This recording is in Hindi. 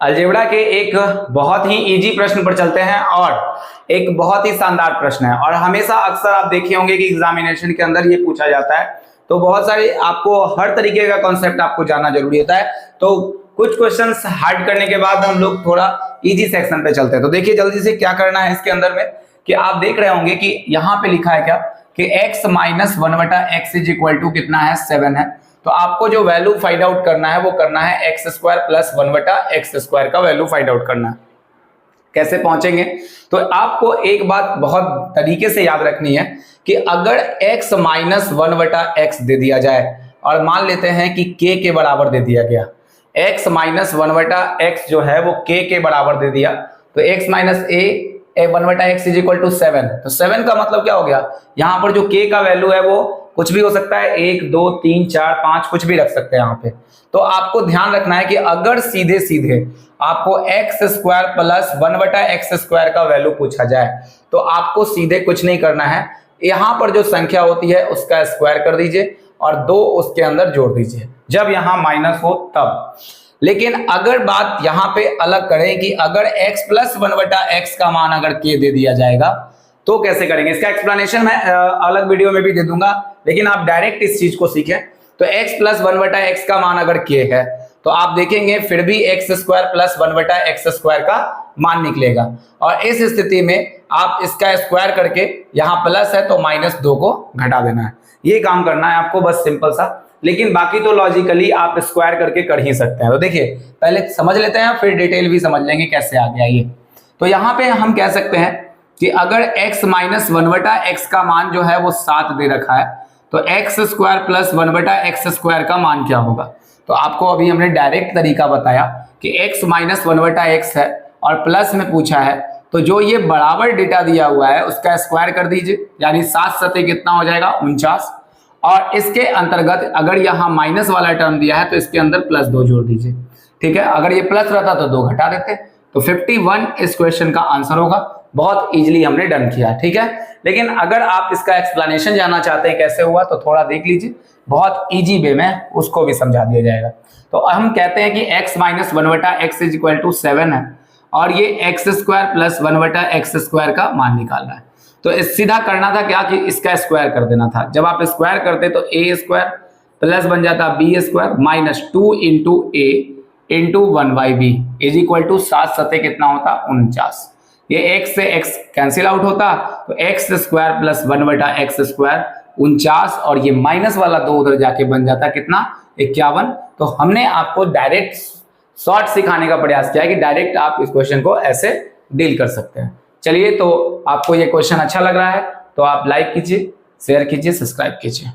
अलजेब्रा के एक बहुत ही इजी प्रश्न पर चलते हैं और एक बहुत ही शानदार प्रश्न है और हमेशा अक्सर आप देखे होंगे कि एग्जामिनेशन के अंदर ये पूछा जाता है। तो बहुत सारे आपको हर तरीके का कॉन्सेप्ट आपको जानना जरूरी होता है। तो कुछ क्वेश्चंस हार्ड करने के बाद हम लोग थोड़ा इजी सेक्शन पे चलते हैं। तो देखिए जल्दी से क्या करना है इसके अंदर में कि आप देख रहे होंगे कि यहाँ पे लिखा है क्या कि x minus 1/x is equal to कितना है 7 है। तो आपको जो वैल्यू फाइंड आउट करना है वो करना है x square plus 1/x square का वैल्यू फाइंड आउट करना है। कैसे पहुंचेंगे? तो आपको एक बात बहुत तरीके से याद रखनी है कि अगर x माइनस 1/x दे दिया जाए और मान लेते हैं कि k के बराबर दे दिया गया, x माइनस 1/x जो है वो k के बराबर दे दिया, तो x minus a 1/x is equal to 7। तो 7 का मतलब क्या हो गया, यहाँ पर जो k का वैल्यू है वो कुछ भी हो सकता है, 1 2 3 4 5 कुछ भी रख सकते हैं यहाँ पे। तो आपको ध्यान रखना है कि अगर सीधे सीधे आपको x square plus 1/x square का वैल्यू पूछा जाए तो आपको सीधे कुछ नहीं करना है, यहाँ पर जो संख्या होती है उसका स्क्वायर कर दीजिए और 2 उसके अंदर जोड़ दीजिए जब यहाँ माइनस हो तब। लेकिन अगर बात यहाँ पे अलग करें कि अगर x प्लस 1/x का मान अगर k दे दिया जाएगा तो कैसे करेंगे, इसका एक्सप्लेनेशन मैं अलग वीडियो में भी दे दूंगा, लेकिन आप डायरेक्ट इस चीज को सीखें। तो x प्लस 1/x का मान अगर k है तो आप देखेंगे फिर भी x square plus 1/x square का मान निकलेगा और इस स्थिति में आप इसका स्क्वायर करके यहाँ प्लस है तो -2 को घटा देना है। ये काम करना है आपको बस सिंपल सा, लेकिन बाकी तो लॉजिकली आप स्क्वायर करके कर ही सकते हैं। तो देखिए पहले समझ लेते हैं फिर डिटेल भी समझ लेंगे कैसे आ गया ये। तो यहाँ पे हम कह सकते हैं कि अगर x माइनस 1/x का मान जो है वो 7 दे रखा है तो x square plus 1/x square का मान क्या होगा। तो आपको अभी हमने डायरेक्ट तरीका बताया कि x माइनस 1/x है और प्लस में पूछा है, तो जो ये बराबर डेटा दिया हुआ है उसका स्क्वायर कर दीजिए, यानी 7 सते कितना हो जाएगा 49। और इसके अंतर्गत अगर यहाँ माइनस वाला टर्म दिया है तो इसके अंदर +2 जोड़ दीजिए। ठीक है, अगर ये प्लस रहता तो 2 घटा देते, तो 51 इस क्वेश्चन का आंसर होगा। बहुत इजीली हमने डन किया, ठीक है। लेकिन अगर आप इसका एक्सप्लेनेशन जानना चाहते हैं कैसे हुआ तो थोड़ा देख लीजिए, बहुत इजी वे में उसको भी समझा दिया जाएगा। तो हम कहते हैं कि x minus 1/x is equal to 7 है और ये x square plus 1/x square का मान निकालना है। तो सीधा करना था क्या कि इसका स्क्वायर कर देना था। जब आप स्क्वायर करते तो a स्क्वायर प्लस बन जाता b square minus 2 into a into 1/b is equal to 7 सते कितना होता 49। ये x से x कैंसिल आउट होता तो x square plus 1/x square 49 और ये माइनस वाला 2 उधर जाके बन जाता कितना 51। तो हमने आपको डायरेक्ट शॉर्ट सिखाने का प्रयास किया है कि डायरेक्ट आप इस क्वेश्चन को ऐसे डील कर सकते हैं। चलिए, तो आपको ये क्वेश्चन अच्छा लग रहा है तो आप लाइक कीजिए, शेयर कीजिए, सब्सक्राइब कीजिए।